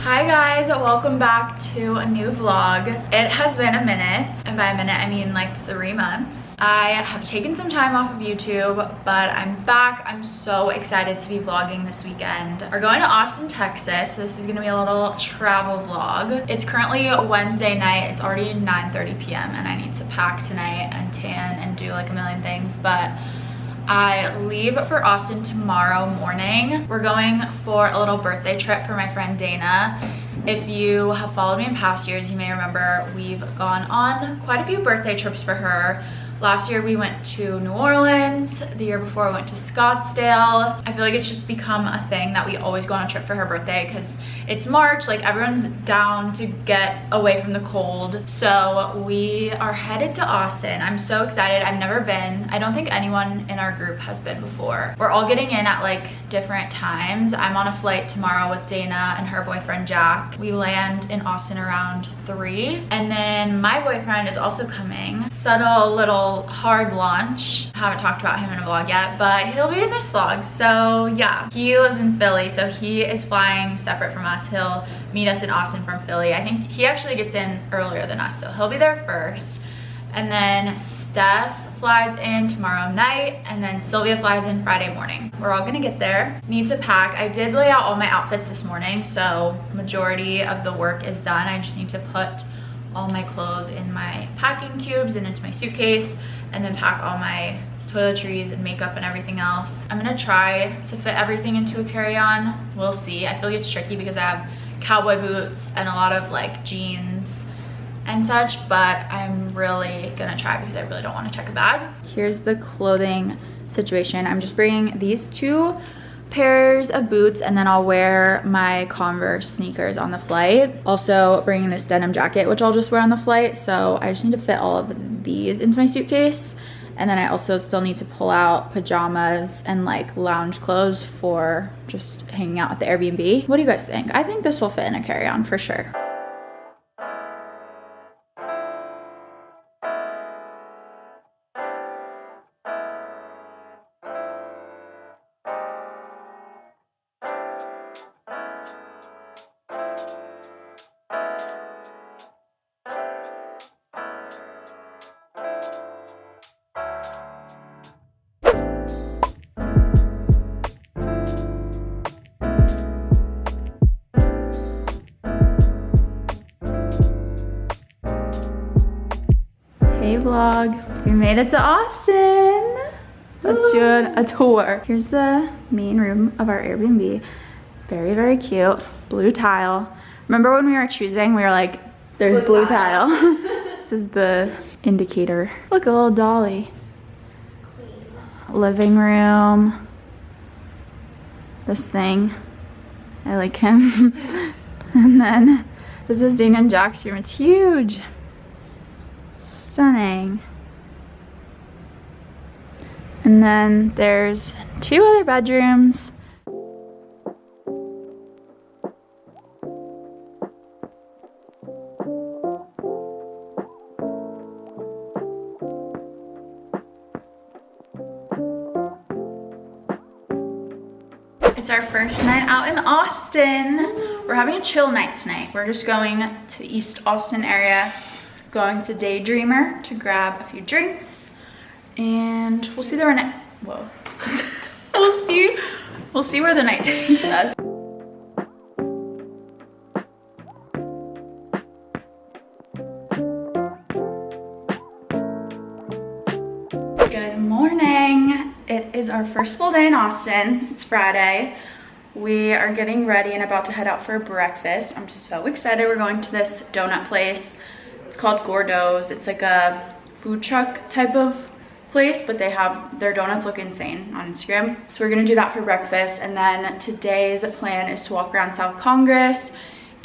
Hi guys, welcome back to a new vlog. It has been a minute, and by a minute I mean like 3 months. I have taken some time off of YouTube, but I'm back. I'm so excited to be vlogging this weekend. We're going to Austin, Texas. So this is gonna be a little travel vlog. It's currently Wednesday night. It's already 9:30 p.m. and I need to pack tonight and tan and do like a million things, but I leave for Austin tomorrow morning. We're going for a little birthday trip for my friend Dana. If you have followed me in past years, you may remember we've gone on quite a few birthday trips for her. Last year we went to New Orleans. The year before we went to Scottsdale. I feel like it's just become a thing that we always go on a trip for her birthday because it's March, like everyone's down to get away from the cold. So we are headed to Austin. I'm so excited. I've never been. I don't think anyone in our group has been before. We're all getting in at like different times. I'm on a flight tomorrow with Dana and her boyfriend Jack. We land in Austin around 3. And then my boyfriend is also coming. Subtle little hard launch. I haven't talked about him in a vlog yet, but he'll be in this vlog. So yeah, he lives in Philly, so he is flying separate from us. He'll meet us in Austin from Philly. I think he actually gets in earlier than us, so he'll be there first. And then Steph flies in tomorrow night, and then Sylvia flies in Friday morning. We're all gonna get there. Need to pack. I did lay out all my outfits this morning, so majority of the work is done. I just need to put all my clothes in my packing cubes and into my suitcase, and then pack all my toiletries and makeup and everything else. I'm gonna try to fit everything into a carry-on. We'll see. I feel like it's tricky because I have cowboy boots and a lot of like jeans and such, but I'm really gonna try because I really don't want to check a bag. Here's the clothing situation. I'm just bringing these 2 pairs of boots, and then I'll wear my Converse sneakers on the flight. Also bringing this denim jacket, which I'll just wear on the flight. So I just need to fit all of these into my suitcase. And then I also still need to pull out pajamas and like lounge clothes for just hanging out at the Airbnb. What do you guys think? I think this will fit in a carry-on for sure. Hey vlog, we made it to Austin. Let's do a tour. Here's the main room of our Airbnb. Very, very cute. Blue tile. Remember when we were choosing, we were like, there's blue tile. This is the indicator. Look, a little dolly. Living room. This thing. I like him. And then this is Dana and Jack's room. It's huge. Stunning. And then there's 2 other bedrooms. It's our first night out in Austin. We're having a chill night tonight. We're just going to the East Austin area, going to Daydreamer to grab a few drinks, and we'll see the night. Whoa. We'll see where the night takes us. Good morning. It is our first full day in Austin. It's Friday. We are getting ready and about to head out for breakfast. I'm so excited. We're going to this donut place. It's called Gordo's. It's like a food truck type of place, but they have, their donuts look insane on Instagram. So we're gonna do that for breakfast. And then today's plan is to walk around South Congress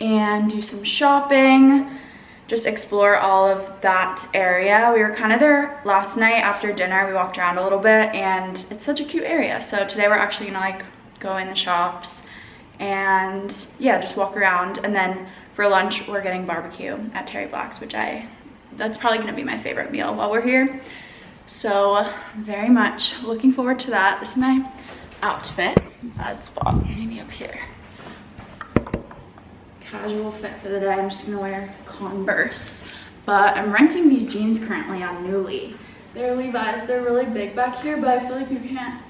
and do some shopping, just explore all of that area. We were kind of there last night after dinner. We walked around a little bit and it's such a cute area. So today we're actually gonna like go in the shops and yeah, just walk around. And then for lunch, we're getting barbecue at Terry Black's, which that's probably gonna be my favorite meal while we're here. So very much looking forward to that. This is my outfit. Bad spot, maybe up here. casual fit for the day. I'm just gonna wear Converse. But I'm renting these jeans currently on Nuuly. They're Levi's, they're really big back here, but I feel like you can't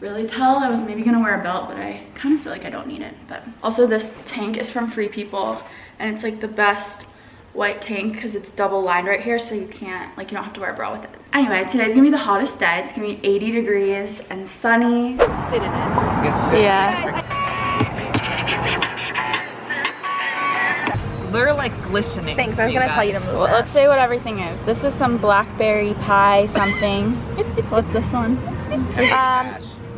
really tell. I was maybe gonna wear a belt, but I kind of feel like I don't need it. But also this tank is from Free People, and it's like the best white tank because it's double lined right here, so you can't, like, you don't have to wear a bra with it. Anyway, today's gonna be the hottest day. It's gonna be 80 degrees and sunny. Sit in it. Yeah. They're like glistening. Thanks, I was gonna tell you to move. Well, let's say what everything is. This is some blackberry pie something. What's this one?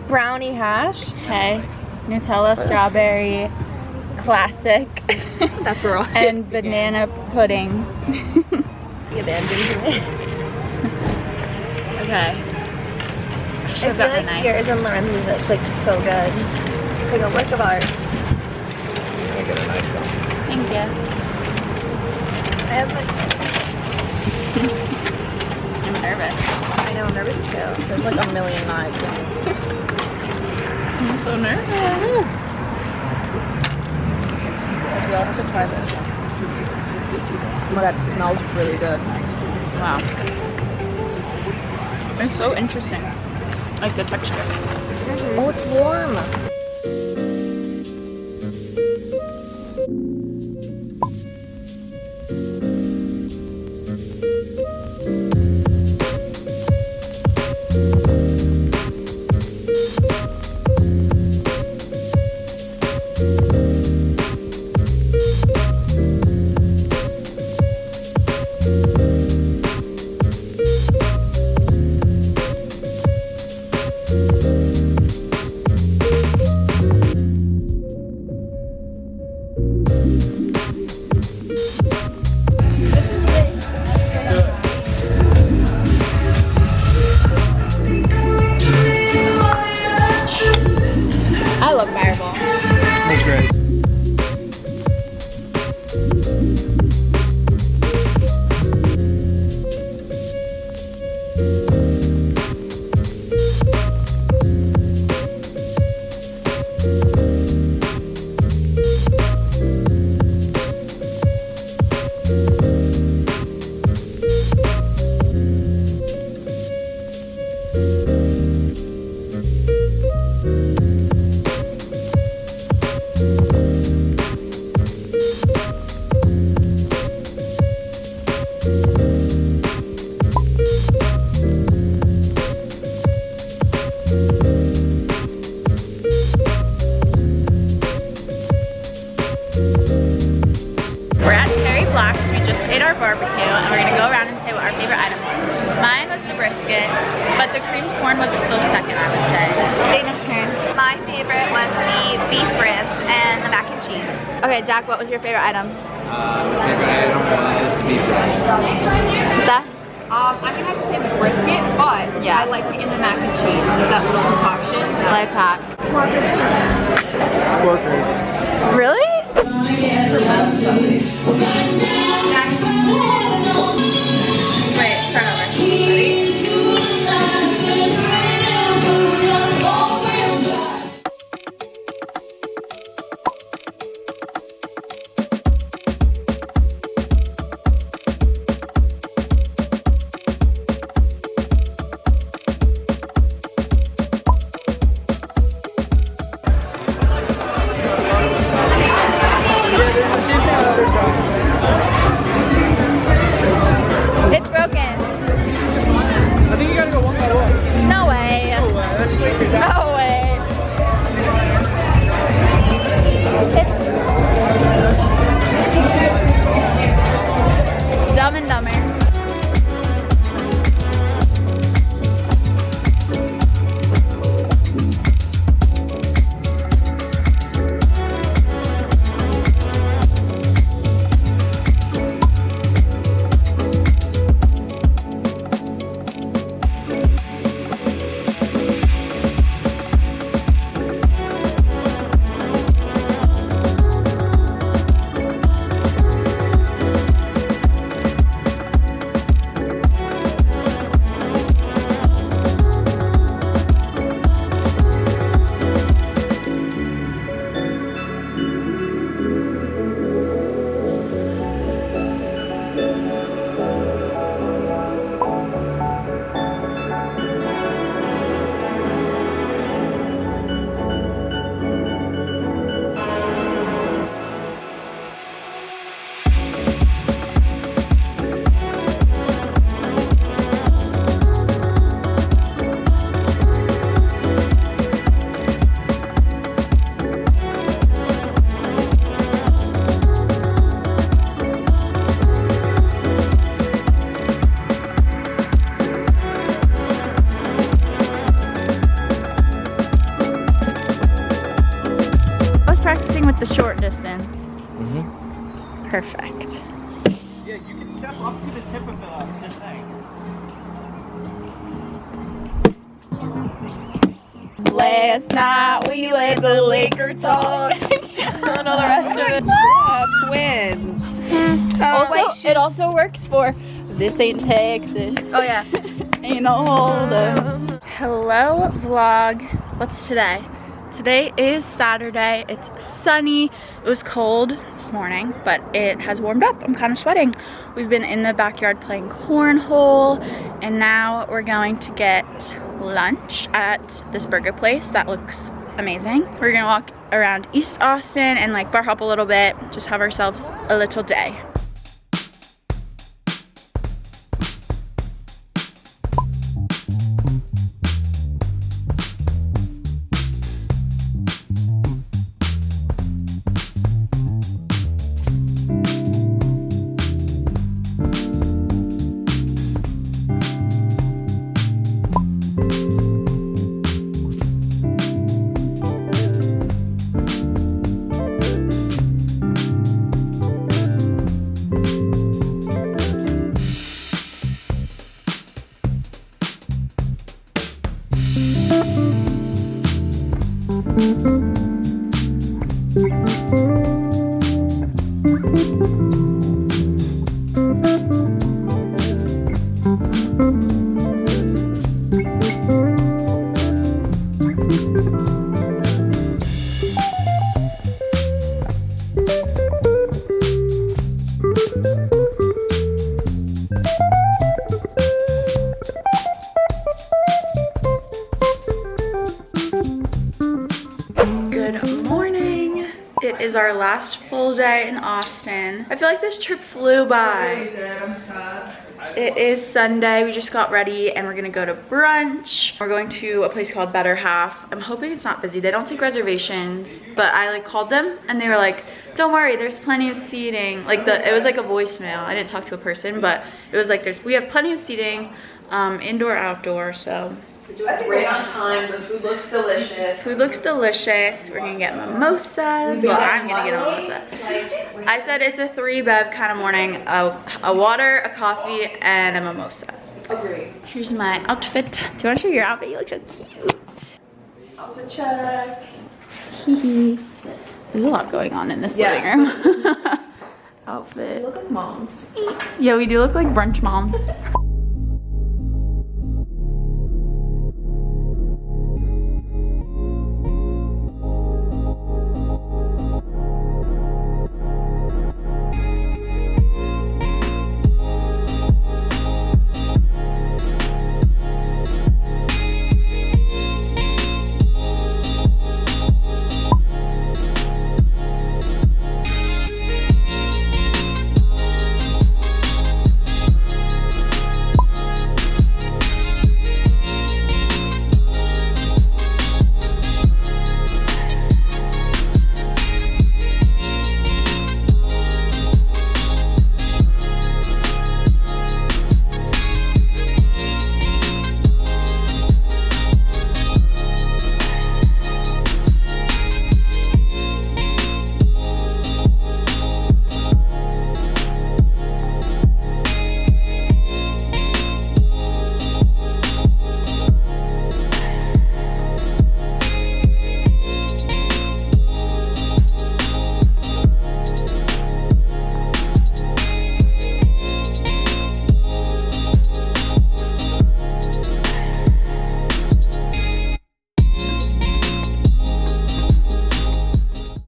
Brownie hash. Okay. Nutella, strawberry, classic. That's where all and banana pudding. you abandoned me. Okay. I feel like yours and Lorenzo's looks like so good. Like a work of art. I get a nice one. Thank you. I have like I'm nervous. I know, I'm nervous too. There's like a million knives. I'm so nervous. We all have to try this. Oh my god, it smells really good. Wow. It's so interesting. Like the texture. Oh, it's warm. I love Fireball. That's great. We're at Terry Black's. We just ate our barbecue and we're gonna go around and say what our favorite item was. Mine was the brisket, but the creamed corn was a close second, I would say. Dana's turn. My favorite was the beef ribs and the mac and cheese. Okay, Jack, what was your favorite item? My favorite item was the beef ribs. Steph? I'm gonna have to say the brisket, but Yeah. I like it in the mac and cheese, like that little concoction. Life hack. Pork ribs. Really? Wait, start over. Ready? distance. Perfect. Yeah, you can step up to the tip of the thing. Last night we let the liquor talk. I don't know the rest of it. Yeah, twins. Also, it also works for this ain't Texas. Oh yeah. Ain't no holder. Hello vlog. What's today? Today is Saturday. It's sunny. It was cold this morning, but it has warmed up. I'm kind of sweating. We've been in the backyard playing cornhole, and now we're going to get lunch at this burger place that looks amazing. We're gonna walk around East Austin and like bar hop a little bit, just have ourselves a little day. Good morning. It is our last full day in Austin. I feel like this trip flew by. It is Sunday. We just got ready and we're gonna go to brunch. We're going to a place called Better Half. I'm hoping it's not busy. They don't take reservations, but I like called them and they were like, don't worry, there's plenty of seating. Like it was like a voicemail. I didn't talk to a person, but it was like we have plenty of seating, indoor, outdoor, so. Right on time. The food looks delicious. Food looks delicious. We're gonna get mimosas. Well, I'm gonna get a mimosa. I said it's a 3-bev kind of morning. A water, a coffee, and a mimosa. Agreed. Here's my outfit. Do you want to show your outfit? You look so cute. Outfit check. Hee. There's a lot going on in this living room. Outfit. Look like moms. Yeah, we do look like brunch moms.